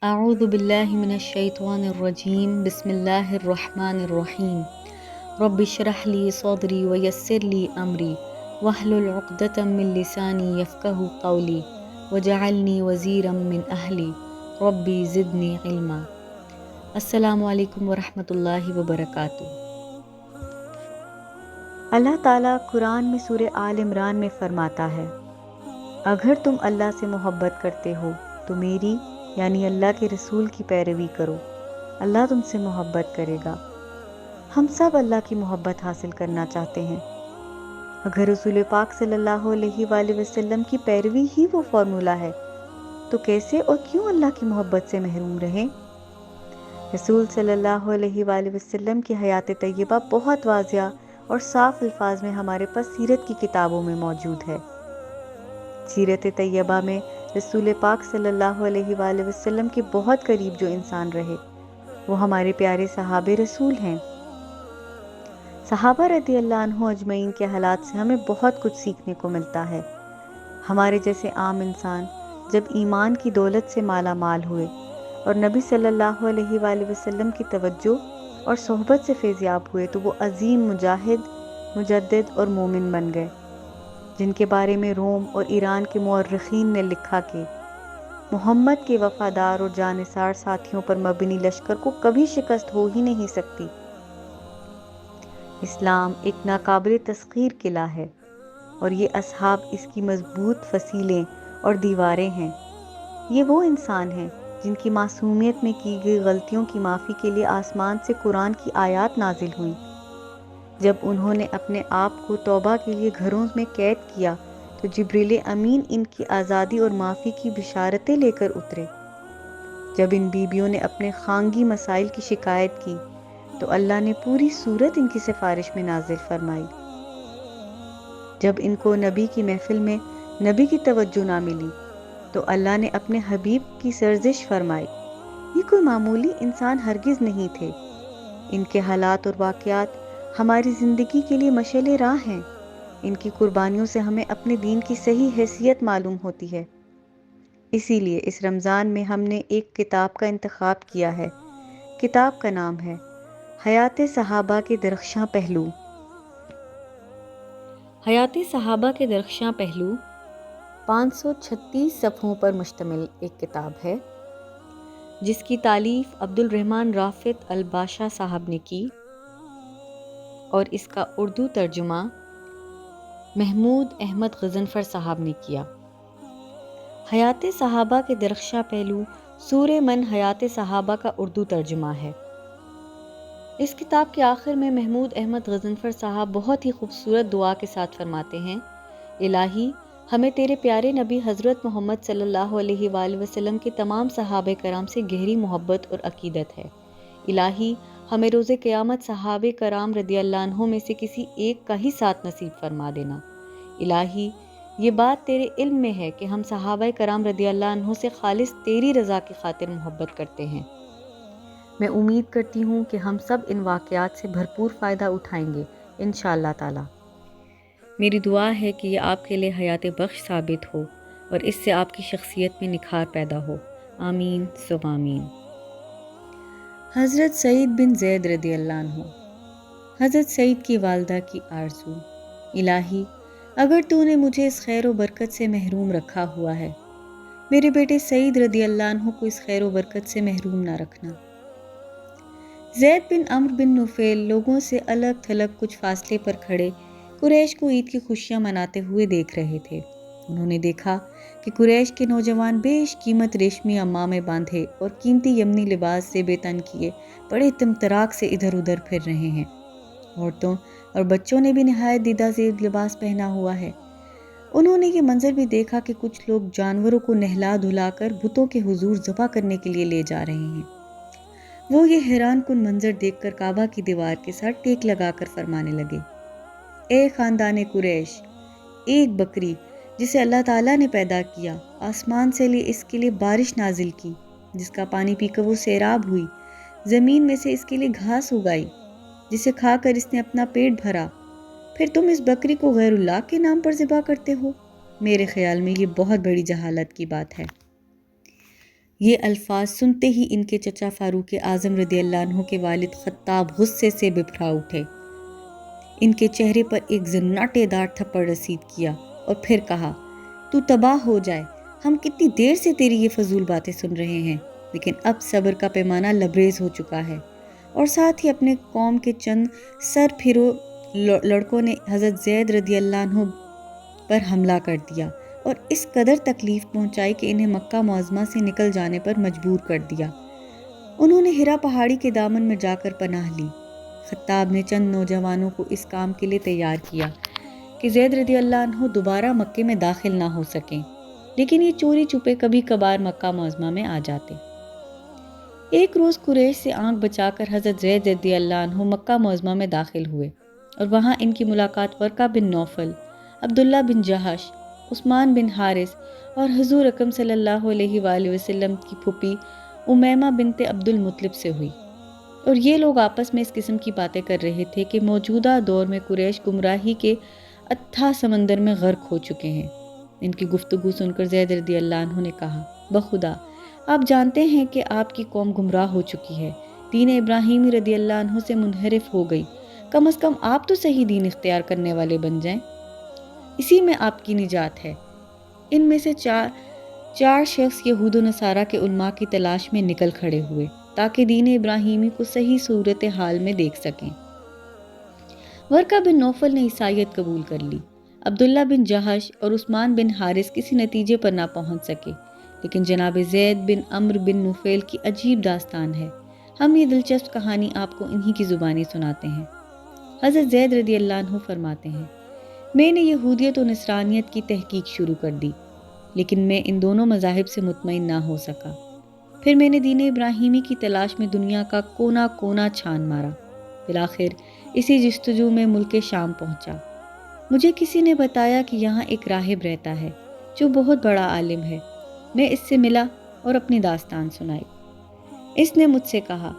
اعوذ باللہ من الشیطان الرجیم بسم اللہ الرحمن الرحیم رب اشرح لی صدری ویسر لی امری واحلل عقدۃ من لسانی یفقہوا قولی وجعلنی وزیرا من اہلی ربی زدنی علما۔ السلام علیکم ورحمۃ اللہ وبرکاتہ۔ اللہ تعالیٰ قرآن میں سورہ آل عمران میں فرماتا ہے، اگر تم اللہ سے محبت کرتے ہو تو میری یعنی اللہ کے رسول کی پیروی کرو، اللہ تم سے محبت کرے گا۔ ہم سب اللہ کی محبت حاصل کرنا چاہتے ہیں۔ اگر رسول پاک صلی اللہ علیہ وآلہ وسلم کی پیروی ہی وہ فارمولہ ہے تو کیسے اور کیوں اللہ کی محبت سے محروم رہیں؟ رسول صلی اللہ علیہ وآلہ وسلم کی حیات طیبہ بہت واضح اور صاف الفاظ میں ہمارے پاس سیرت کی کتابوں میں موجود ہے۔ سیرت طیبہ میں رسول پاک صلی اللہ علیہ وآلہ وسلم کے بہت قریب جو انسان رہے وہ ہمارے پیارے صحابہ رسول ہیں۔ صحابہ رضی اللہ عنہ اجمعین کے حالات سے ہمیں بہت کچھ سیکھنے کو ملتا ہے۔ ہمارے جیسے عام انسان جب ایمان کی دولت سے مالا مال ہوئے اور نبی صلی اللہ علیہ وآلہ وسلم کی توجہ اور صحبت سے فیضیاب ہوئے تو وہ عظیم مجاہد، مجدد اور مومن بن گئے، جن کے بارے میں روم اور ایران کے مورخین نے لکھا کہ محمد کے وفادار اور جانثار ساتھیوں پر مبنی لشکر کو کبھی شکست ہو ہی نہیں سکتی۔ اسلام ایک ناقابل تسخیر قلعہ ہے اور یہ اصحاب اس کی مضبوط فصیلیں اور دیواریں ہیں۔ یہ وہ انسان ہیں جن کی معصومیت میں کی گئی غلطیوں کی معافی کے لیے آسمان سے قرآن کی آیات نازل ہوئیں۔ جب انہوں نے اپنے آپ کو توبہ کے لیے گھروں میں قید کیا تو جبریل امین ان کی آزادی اور معافی کی بشارتیں لے کر اترے۔ جب ان بیویوں نے اپنے خانگی مسائل کی شکایت کی تو اللہ نے پوری سورت ان کی سفارش میں نازل فرمائی۔ جب ان کو نبی کی محفل میں نبی کی توجہ نہ ملی تو اللہ نے اپنے حبیب کی سرزش فرمائی۔ یہ کوئی معمولی انسان ہرگز نہیں تھے۔ ان کے حالات اور واقعات ہماری زندگی کے لیے مشعل راہ ہیں۔ ان کی قربانیوں سے ہمیں اپنے دین کی صحیح حیثیت معلوم ہوتی ہے۔ اسی لیے اس رمضان میں ہم نے ایک کتاب کا انتخاب کیا ہے۔ کتاب کا نام ہے حیات صحابہ کے درخشاں پہلو۔ حیات صحابہ کے درخشاں پہلو 536 صفحوں پر مشتمل ایک کتاب ہے جس کی تالیف عبد الرحمن رافت الباشا صاحب نے کی اور اس کا اردو ترجمہ محمود احمد غضنفر صاحب نے کیا۔ حیات صحابہ کے درخشاں پہلو سورہ من حیات صحابہ کا اردو ترجمہ ہے۔ اس کتاب کے آخر میں محمود احمد غضنفر صاحب بہت ہی خوبصورت دعا کے ساتھ فرماتے ہیں، الہی ہمیں تیرے پیارے نبی حضرت محمد صلی اللہ علیہ وآلہ وسلم کے تمام صحابہ کرام سے گہری محبت اور عقیدت ہے۔ الہی ہمیں روز قیامت صحابہ کرام رضی اللہ عنہ میں سے کسی ایک کا ہی ساتھ نصیب فرما دینا۔ الہی یہ بات تیرے علم میں ہے کہ ہم صحابہ کرام رضی اللہ عنہ سے خالص تیری رضا کی خاطر محبت کرتے ہیں۔ میں امید کرتی ہوں کہ ہم سب ان واقعات سے بھرپور فائدہ اٹھائیں گے انشاءاللہ تعالی۔ میری دعا ہے کہ یہ آپ کے لیے حیات بخش ثابت ہو اور اس سے آپ کی شخصیت میں نکھار پیدا ہو، آمین ثم آمین۔ حضرت سعید بن زید رضی اللہ عنہ۔ حضرت سعید کی والدہ کی آرزو، الہی اگر تو نے مجھے اس خیر و برکت سے محروم رکھا ہوا ہے، میرے بیٹے سعید رضی اللہ عنہ کو اس خیر و برکت سے محروم نہ رکھنا۔ زید بن عمرو بن نفیل لوگوں سے الگ تھلگ کچھ فاصلے پر کھڑے قریش کو عید کی خوشیاں مناتے ہوئے دیکھ رہے تھے۔ انہوں نے دیکھا کہ قریش کے نوجوان بیش قیمت ریشمی عمامے باندھے اور قیمتی یمنی لباس سے بے تن کیے بڑے تمطراق سے ادھر ادھر پھر رہے ہیں۔ عورتوں اور بچوں نے بھی نہایت دیدہ زیب لباس پہنا ہوا ہے۔ انہوں نے یہ منظر بھی دیکھا کہ کچھ لوگ جانوروں کو نہلا دھلا کر بتوں کے حضور ذبح کرنے کے لیے لے جا رہے ہیں۔ وہ یہ حیران کن منظر دیکھ کر کعبہ کی دیوار کے ساتھ ٹیک لگا کر فرمانے لگے، اے خاندان قریش، ایک بکری جسے اللہ تعالیٰ نے پیدا کیا، آسمان سے اس کے لیے بارش نازل کی، جس کا پانی پی کر وہ سیراب ہوئی، زمین میں سے اس کے لیے گھاس اگائی جسے کھا کر اس نے اپنا پیٹ بھرا، پھر تم اس بکری کو غیر اللہ کے نام پر ذبح کرتے ہو۔ میرے خیال میں یہ بہت بڑی جہالت کی بات ہے۔ یہ الفاظ سنتے ہی ان کے چچا فاروق اعظم رضی اللہ عنہ کے والد خطاب غصے سے ببھرا اٹھے۔ ان کے چہرے پر ایک زناٹے دار تھپڑ رسید کیا اور پھر کہا، تو تباہ ہو جائے، ہم کتنی دیر سے تیری یہ فضول باتیں سن رہے ہیں، لیکن اب صبر کا پیمانہ لبریز ہو چکا ہے۔ اور ساتھ ہی اپنے قوم کے چند سر پھرو لڑکوں نے حضرت زید رضی اللہ عنہ پر حملہ کر دیا اور اس قدر تکلیف پہنچائی کہ انہیں مکہ معظمہ سے نکل جانے پر مجبور کر دیا۔ انہوں نے ہرا پہاڑی کے دامن میں جا کر پناہ لی۔ خطاب نے چند نوجوانوں کو اس کام کے لیے تیار کیا کہ زید رضی اللہ عنہ دوبارہ مکے میں داخل نہ ہو سکیں، لیکن یہ چوری چھپے کبھی کبھار مکہ معظمہ میں آ جاتے۔ ایک روز قریش سے آنکھ بچا کر حضرت زید رضی اللہ عنہ مکہ معظمہ میں داخل ہوئے اور وہاں ان کی ملاقات ورقہ بن نوفل، عبداللہ بن جہش، عثمان بن حارث اور حضور اکرم صلی اللہ علیہ وآلہ وسلم کی پھوپھی امیمہ بنت عبد المطلب سے ہوئی، اور یہ لوگ آپس میں اس قسم کی باتیں کر رہے تھے کہ موجودہ دور میں قریش گمراہی کے اتھاہ سمندر میں غرق ہو چکے ہیں۔ ان کی گفتگو سن کر زید رضی اللہ عنہ نے کہا، بخدا آپ جانتے ہیں کہ آپ کی قوم گمراہ ہو چکی ہے، دین ابراہیمی رضی اللہ عنہ سے منحرف ہو گئی، کم از کم آپ تو صحیح دین اختیار کرنے والے بن جائیں، اسی میں آپ کی نجات ہے۔ ان میں سے چار شخص یہود و نصارہ کے علماء کی تلاش میں نکل کھڑے ہوئے تاکہ دین ابراہیمی کو صحیح صورت حال میں دیکھ سکیں۔ ورقہ بن نوفل نے عیسائیت قبول کر لی۔ عبداللہ بن جہش اور عثمان بن حارث کسی نتیجے پر نہ پہنچ سکے، لیکن جناب زید بن عمرو بن نفیل کی عجیب داستان ہے۔ ہم یہ دلچسپ کہانی آپ کو انہی کی زبانی سناتے ہیں۔ حضرت زید رضی اللہ عنہ فرماتے ہیں، میں نے یہودیت و نصرانیت کی تحقیق شروع کر دی، لیکن میں ان دونوں مذاہب سے مطمئن نہ ہو سکا۔ پھر میں نے دین ابراہیمی کی تلاش میں دنیا کا کونا کونا چھان مارا، بالآخر اسی جستجو میں ملک شام پہنچا۔ مجھے کسی نے بتایا کہ یہاں ایک راہب رہتا ہے جو بہت بڑا عالم ہے۔ میں اس سے ملا اور اپنی داستان سنائی۔ اس نے مجھ سے کہا،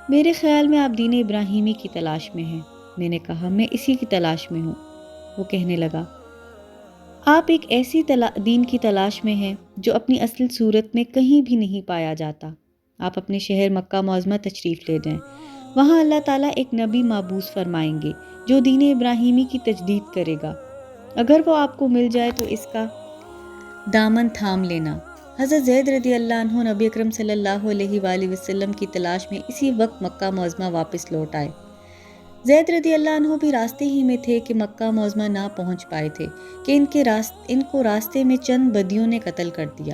میرے خیال میں آپ دین ابراہیمی کی تلاش میں ہیں۔ میں نے کہا، میں اسی کی تلاش میں ہوں۔ وہ کہنے لگا، آپ ایک ایسی دین کی تلاش میں ہیں جو اپنی اصل صورت میں کہیں بھی نہیں پایا جاتا۔ آپ اپنے شہر مکہ معظمہ تشریف لے جائیں، وہاں اللہ تعالیٰ ایک نبی مابعوث فرمائیں گے جو دین ابراہیمی کی تجدید کرے گا۔ اگر وہ آپ کو مل جائے تو اس کا دامن تھام لینا۔ حضرت زید رضی اللہ عنہ نبی اکرم صلی اللہ علیہ وآلہ وسلم کی تلاش میں اسی وقت مکہ معظمہ واپس لوٹ آئے۔ زید رضی اللہ عنہ بھی راستے ہی میں تھے کہ مکہ معظمہ نہ پہنچ پائے تھے کہ ان کو راستے میں چند بدیوں نے قتل کر دیا۔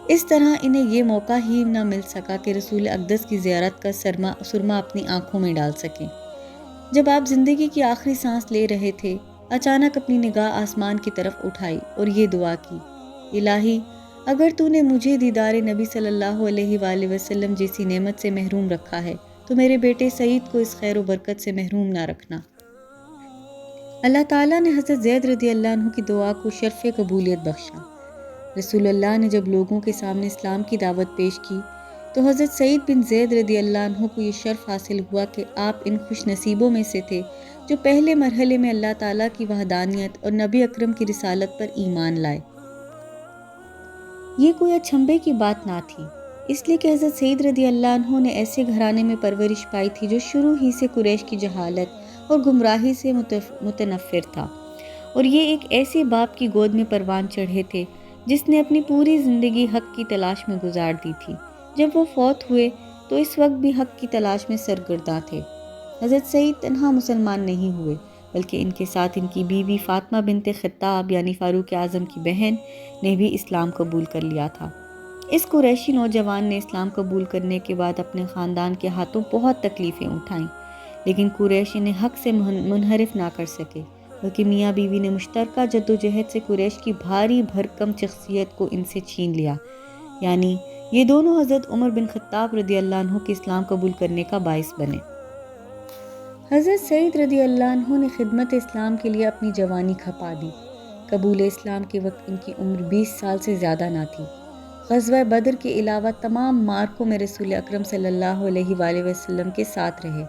اس طرح انہیں یہ موقع ہی نہ مل سکا کہ رسول اقدس کی زیارت کا سرما اپنی آنکھوں میں ڈال سکیں۔ جب آپ زندگی کی آخری سانس لے رہے تھے، اچانک اپنی نگاہ آسمان کی طرف اٹھائی اور یہ دعا کی، الہی اگر تو نے مجھے دیدار نبی صلی اللہ علیہ وآلہ وسلم جیسی نعمت سے محروم رکھا ہے تو میرے بیٹے سعید کو اس خیر و برکت سے محروم نہ رکھنا۔ اللہ تعالیٰ نے حضرت زید رضی اللہ عنہ کی دعا کو شرف قبولیت بخشا۔ رسول اللہ نے جب لوگوں کے سامنے اسلام کی دعوت پیش کی تو حضرت سعید بن زید رضی اللہ عنہ کو یہ شرف حاصل ہوا کہ آپ ان خوش نصیبوں میں سے تھے جو پہلے مرحلے میں اللہ تعالیٰ کی وحدانیت اور نبی اکرم کی رسالت پر ایمان لائے۔ یہ کوئی اچھمبے کی بات نہ تھی، اس لیے کہ حضرت سعید رضی اللہ عنہ نے ایسے گھرانے میں پرورش پائی تھی جو شروع ہی سے قریش کی جہالت اور گمراہی سے متنفر تھا، اور یہ ایک ایسے باپ کی گود میں پروان چڑھے تھے جس نے اپنی پوری زندگی حق کی تلاش میں گزار دی تھی۔ جب وہ فوت ہوئے تو اس وقت بھی حق کی تلاش میں سرگرداں تھے۔ حضرت سعید تنہا مسلمان نہیں ہوئے بلکہ ان کے ساتھ ان کی بیوی فاطمہ بنت خطاب یعنی فاروق اعظم کی بہن نے بھی اسلام قبول کر لیا تھا۔ اس قریشی نوجوان نے اسلام قبول کرنے کے بعد اپنے خاندان کے ہاتھوں بہت تکلیفیں اٹھائیں، لیکن قریش انہیں حق سے منحرف نہ کر سکے، بلکہ میاں بیوی نے مشترکہ جدوجہد سے قریش کی بھاری بھرکم شخصیت کو ان سے چھین لیا، یعنی یہ دونوں حضرت عمر بن خطاب رضی اللہ عنہ کے اسلام قبول کرنے کا باعث بنے۔ حضرت سعید رضی اللہ عنہ نے خدمت اسلام کے لیے اپنی جوانی کھپا دی۔ قبول اسلام کے وقت ان کی عمر 20 سال سے زیادہ نہ تھی۔ غزوہ بدر کے علاوہ تمام معرکوں میں رسول اکرم صلی اللہ علیہ وآلہ وسلم کے ساتھ رہے۔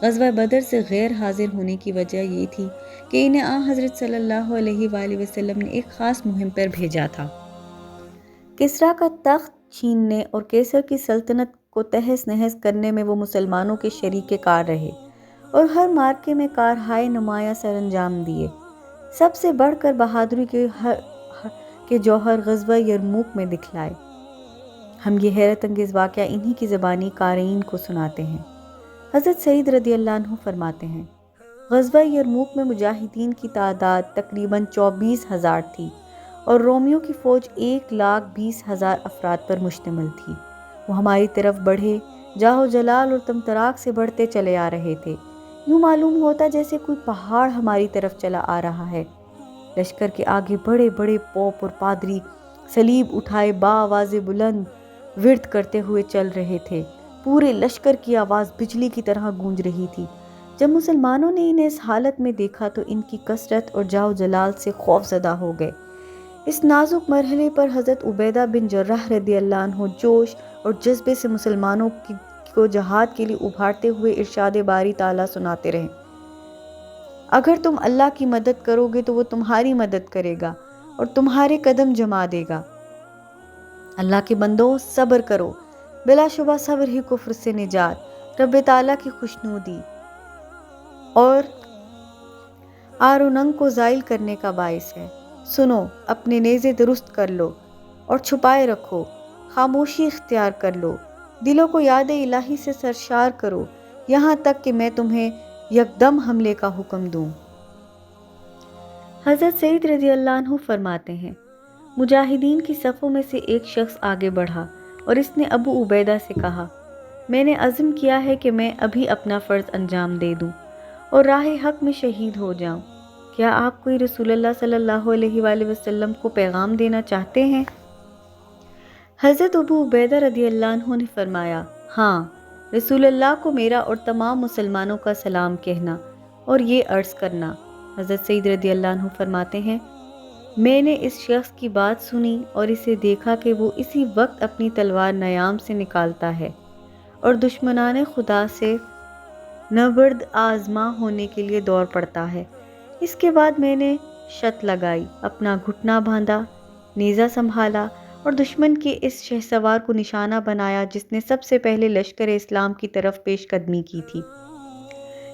غزوہ بدر سے غیر حاضر ہونے کی وجہ یہ تھی کہ انہیں حضرت صلی اللہ علیہ وآلہ وسلم نے ایک خاص مہم پر بھیجا تھا۔ کسریٰ کا تخت چھیننے اور کیسر کی سلطنت کو تہس نہس کرنے میں وہ مسلمانوں کے شریک کار رہے اور ہر مارکے میں کارہائے نمایاں سر انجام دیے۔ سب سے بڑھ کر بہادری کے جوہر غزوہ یرموک میں دکھلائے۔ ہم یہ حیرت انگیز واقعہ انہی کی زبانی قارئین کو سناتے ہیں۔ حضرت سعید رضی اللہ عنہ فرماتے ہیں، غزوہ یرموک میں مجاہدین کی تعداد تقریباً 24,000 تھی اور رومیوں کی فوج 1,20,000 افراد پر مشتمل تھی۔ وہ ہماری طرف بڑھے جاہ و جلال اور تمطراق سے بڑھتے چلے آ رہے تھے۔ یوں معلوم ہوتا جیسے کوئی پہاڑ ہماری طرف چلا آ رہا ہے۔ لشکر کے آگے بڑے بڑے پوپ اور پادری صلیب اٹھائے بآواز بلند ورد کرتے ہوئے چل رہے تھے۔ پورے لشکر کی آواز بجلی کی طرح گونج رہی تھی۔ جب مسلمانوں نے انہیں اس حالت میں دیکھا تو ان کی کثرت اور جاہ و جلال سے خوف زدہ ہو گئے۔ اس نازک مرحلے پر حضرت عبیدہ بن جراح رضی اللہ عنہ جوش اور جذبے سے مسلمانوں کو جہاد کے لیے ابھارتے ہوئے ارشاد باری تعالیٰ سناتے رہے، اگر تم اللہ کی مدد کرو گے تو وہ تمہاری مدد کرے گا اور تمہارے قدم جما دے گا۔ اللہ کے بندوں، صبر کرو، بلا شبہ صبر ہی کفر سے نجات، رب تعالیٰ کی خوشنودی اور آر و ننگ کو زائل کرنے کا باعث ہے۔ سنو، اپنے نیزے درست کر لو اور چھپائے رکھو، خاموشی اختیار کر لو، دلوں کو یاد الہی سے سرشار کرو یہاں تک کہ میں تمہیں یکدم حملے کا حکم دوں۔ حضرت سعید رضی اللہ عنہ فرماتے ہیں، مجاہدین کی صفوں میں سے ایک شخص آگے بڑھا اور اس نے ابو عبیدہ سے کہا، میں نے عزم کیا ہے کہ میں ابھی اپنا فرض انجام دے دوں اور راہ حق میں شہید ہو جاؤں۔ کیا آپ کوئی رسول اللہ صلی اللہ علیہ وآلہ وسلم کو پیغام دینا چاہتے ہیں؟ حضرت ابو عبیدہ رضی اللہ عنہ نے فرمایا، ہاں، رسول اللہ کو میرا اور تمام مسلمانوں کا سلام کہنا اور یہ عرض کرنا۔ حضرت سعید رضی اللہ عنہ فرماتے ہیں، میں نے اس شخص کی بات سنی اور اسے دیکھا کہ وہ اسی وقت اپنی تلوار نیام سے نکالتا ہے اور دشمنان خدا سے نبرد آزما ہونے کے لیے دوڑ پڑتا ہے۔ اس کے بعد میں نے شت لگائی، اپنا گھٹنا باندھا، نیزہ سنبھالا اور دشمن کے اس شہسوار کو نشانہ بنایا جس نے سب سے پہلے لشکر اسلام کی طرف پیش قدمی کی تھی۔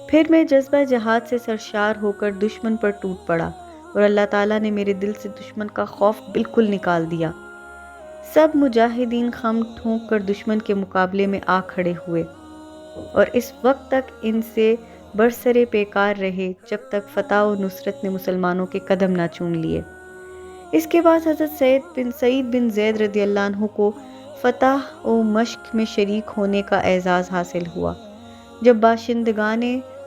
پھر میں جذبہ جہاد سے سرشار ہو کر دشمن پر ٹوٹ پڑا اور اللہ تعالیٰ نے میرے دل سے دشمن کا خوف بالکل نکال دیا۔ سب مجاہدین خم ٹھونک کر دشمن کے مقابلے میں آ کھڑے ہوئے اور اس وقت تک ان سے برسرے پیکار رہے جب تک فتح و نصرت نے مسلمانوں کے قدم نہ چوم لیے۔ اس کے بعد حضرت سعید بن زید رضی اللہ عنہ کو فتح و مشق میں شریک ہونے کا اعزاز حاصل ہوا۔ جب باشندگان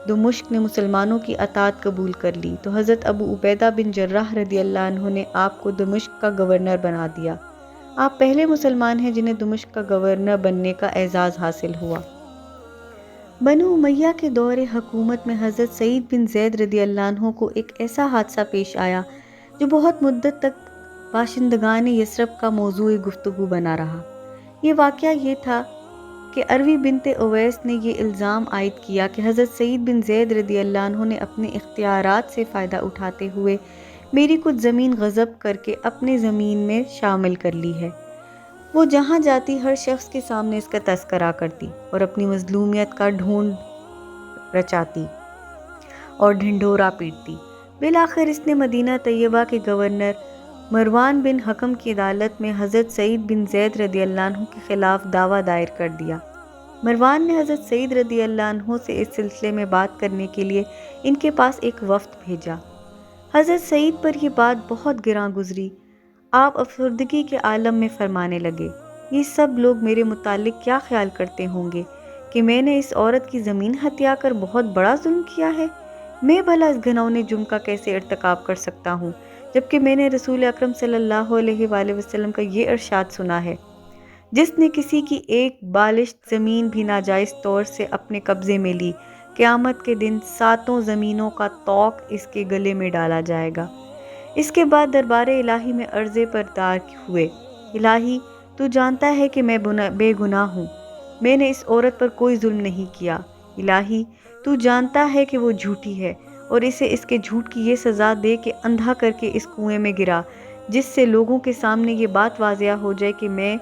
دمشق نے مسلمانوں کی اطاعت قبول کر لی تو حضرت ابو عبیدہ بن جراح رضی اللہ عنہ نے آپ کو دمشق کا گورنر بنا دیا۔ آپ پہلے مسلمان ہیں جنہیں دمشق کا گورنر بننے کا اعزاز حاصل ہوا۔ بنو امیہ کے دور حکومت میں حضرت سعید بن زید رضی اللہ عنہ کو ایک ایسا حادثہ پیش آیا جو بہت مدت تک باشندگان یثرب کا موضوع گفتگو بنا رہا۔ یہ واقعہ یہ تھا کہ اروی بنت اویس نے یہ الزام عائد کیا کہ حضرت سعید بن زید رضی اللہ عنہ نے اپنے اختیارات سے فائدہ اٹھاتے ہوئے میری کچھ زمین غصب کر کے اپنے زمین میں شامل کر لی ہے۔ وہ جہاں جاتی ہر شخص کے سامنے اس کا تذکرہ کرتی اور اپنی مظلومیت کا ڈھونڈ رچاتی اور ڈھنڈورا پیٹتی۔ بالآخر اس نے مدینہ طیبہ کے گورنر مروان بن حکم کی عدالت میں حضرت سعید بن زید رضی اللہ عنہ کے خلاف دعویٰ دائر کر دیا۔ مروان نے حضرت سعید رضی اللہ عنہ سے اس سلسلے میں بات کرنے کے لیے ان کے پاس ایک وفد بھیجا۔ حضرت سعید پر یہ بات بہت گراں گزری۔ آپ افسردگی کے عالم میں فرمانے لگے، یہ سب لوگ میرے متعلق کیا خیال کرتے ہوں گے کہ میں نے اس عورت کی زمین ہتھیا کر بہت بڑا ظلم کیا ہے؟ میں بھلا اس گھنونے جرم کا کیسے ارتکاب کر سکتا ہوں جبکہ میں نے رسول اکرم صلی اللہ علیہ وآلہ وسلم کا یہ ارشاد سنا ہے، جس نے کسی کی ایک بالشت زمین بھی ناجائز طور سے اپنے قبضے میں لی، قیامت کے دن 7 زمینوں کا طوق اس کے گلے میں ڈالا جائے گا۔ اس کے بعد دربار الہی میں عرض پردار ہوئے، الہی تو جانتا ہے کہ میں بے گناہ ہوں، میں نے اس عورت پر کوئی ظلم نہیں کیا۔ الہی تو جانتا ہے کہ وہ جھوٹی ہے اور اسے اس کے جھوٹ کی یہ سزا دے کہ اندھا کر کے اس کنویں میں گرا، جس سے لوگوں کے سامنے یہ بات واضح ہو جائے کہ میں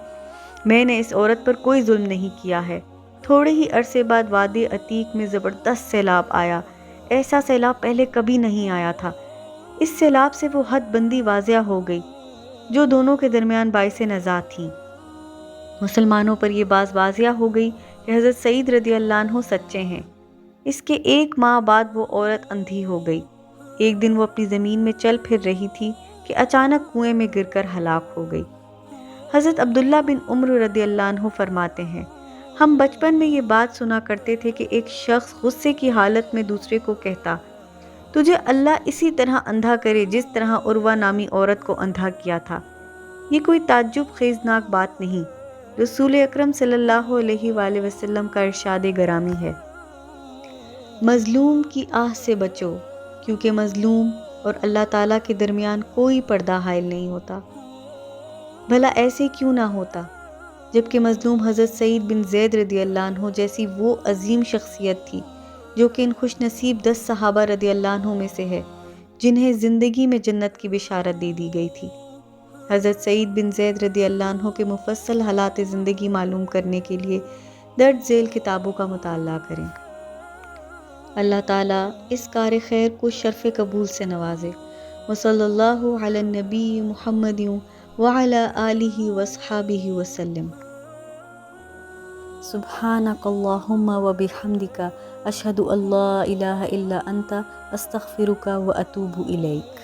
میں نے اس عورت پر کوئی ظلم نہیں کیا ہے۔ تھوڑے ہی عرصے بعد وادی عتیق میں زبردست سیلاب آیا۔ ایسا سیلاب پہلے کبھی نہیں آیا تھا۔ اس سیلاب سے وہ حد بندی واضح ہو گئی جو دونوں کے درمیان باعث نزاع تھی۔ مسلمانوں پر یہ بات واضح ہو گئی کہ حضرت سعید رضی اللہ عنہ سچے ہیں۔ اس کے 1 ماہ بعد وہ عورت اندھی ہو گئی۔ ایک دن وہ اپنی زمین میں چل پھر رہی تھی کہ اچانک کنویں میں گر کر ہلاک ہو گئی۔ حضرت عبداللہ بن عمر رضی اللہ عنہ فرماتے ہیں، ہم بچپن میں یہ بات سنا کرتے تھے کہ ایک شخص غصے کی حالت میں دوسرے کو کہتا، تجھے اللہ اسی طرح اندھا کرے جس طرح عروہ نامی عورت کو اندھا کیا تھا۔ یہ کوئی تعجب خیزناک بات نہیں، رسول اکرم صلی اللہ علیہ وآلہ وسلم کا ارشاد گرامی ہے، مظلوم کی آہ سے بچو، کیونکہ مظلوم اور اللہ تعالیٰ کے درمیان کوئی پردہ حائل نہیں ہوتا۔ بھلا ایسے کیوں نہ ہوتا جبکہ مظلوم حضرت سعید بن زید رضی اللہ عنہ جیسی وہ عظیم شخصیت تھی جو کہ ان خوش نصیب 10 صحابہ رضی اللہ عنہ میں سے ہے جنہیں زندگی میں جنت کی بشارت دے دی گئی تھی۔ حضرت سعید بن زید رضی اللہ عنہ کے مفصل حالات زندگی معلوم کرنے کے لیے درج ذیل کتابوں کا مطالعہ کریں۔ اللہ تعالیٰ اس کار خیر کو شرف قبول سے نوازے۔ وصلی اللہ علی النبی محمد وعلی آلہ واصحابہ وسلم۔ سبحانک اللہم وبحمدک، اشہد ان لا الہ الا انت، استغفرک واتوب الیک۔